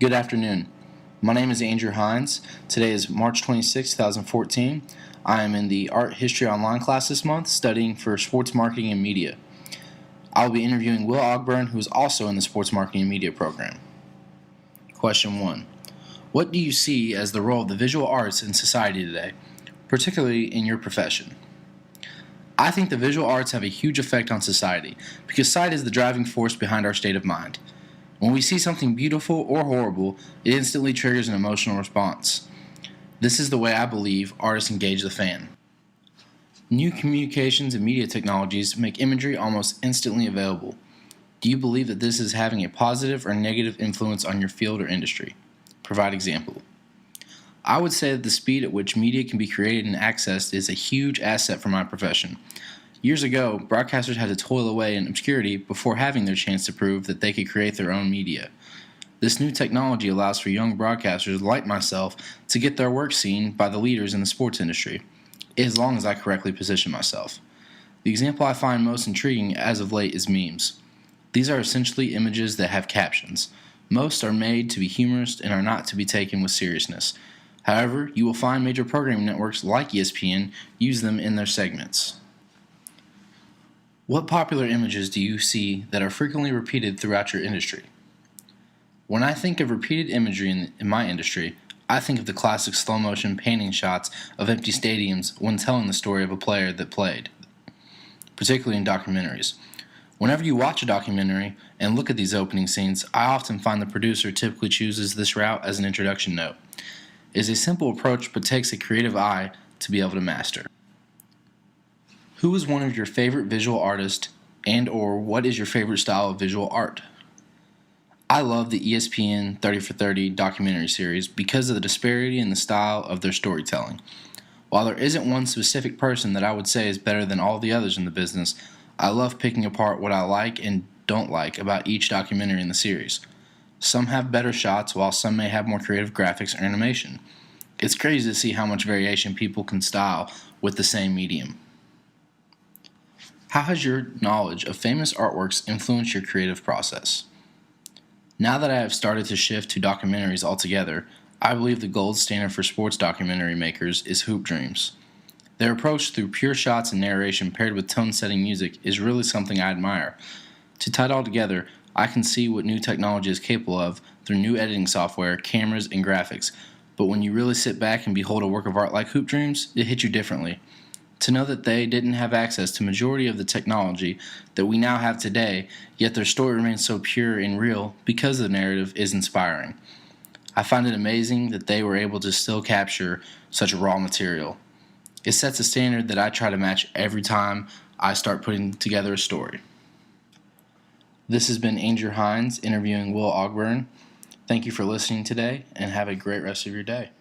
Good afternoon. My name is Andrew Hines. Today is March 26, 2014. I am in the Art History Online class this month, studying for Sports Marketing and Media. I will be interviewing Will Ogburn, who is also in the Sports Marketing and Media program. Question 1. What do you see as the role of the visual arts in society today, particularly in your profession? I think the visual arts have a huge effect on society because sight is the driving force behind our state of mind. When we see something beautiful or horrible, it instantly triggers an emotional response. This is the way I believe artists engage the fan. New communications and media technologies make imagery almost instantly available. Do you believe that this is having a positive or negative influence on your field or industry? Provide example. I would say that the speed at which media can be created and accessed is a huge asset for my profession. Years ago, broadcasters had to toil away in obscurity before having their chance to prove that they could create their own media. This new technology allows for young broadcasters like myself to get their work seen by the leaders in the sports industry, as long as I correctly position myself. The example I find most intriguing as of late is memes. These are essentially images that have captions. Most are made to be humorous and are not to be taken with seriousness. However, you will find major programming networks like ESPN use them in their segments. What popular images do you see that are frequently repeated throughout your industry? When I think of repeated imagery in my industry, I think of the classic slow-motion panning shots of empty stadiums when telling the story of a player that played, particularly in documentaries. Whenever you watch a documentary and look at these opening scenes, I often find the producer typically chooses this route as an introduction note. It is a simple approach but takes a creative eye to be able to master. Who is one of your favorite visual artists and/or what is your favorite style of visual art? I love the ESPN 30 for 30 documentary series because of the disparity in the style of their storytelling. While there isn't one specific person that I would say is better than all the others in the business, I love picking apart what I like and don't like about each documentary in the series. Some have better shots while some may have more creative graphics or animation. It's crazy to see how much variation people can style with the same medium. How has your knowledge of famous artworks influenced your creative process? Now that I have started to shift to documentaries altogether, I believe the gold standard for sports documentary makers is Hoop Dreams. Their approach through pure shots and narration paired with tone-setting music is really something I admire. To tie it all together, I can see what new technology is capable of through new editing software, cameras, and graphics, but when you really sit back and behold a work of art like Hoop Dreams, it hits you differently. To know that they didn't have access to majority of the technology that we now have today, yet their story remains so pure and real because the narrative is inspiring. I find it amazing that they were able to still capture such raw material. It sets a standard that I try to match every time I start putting together a story. This has been Andrew Hines interviewing Will Ogburn. Thank you for listening today and have a great rest of your day.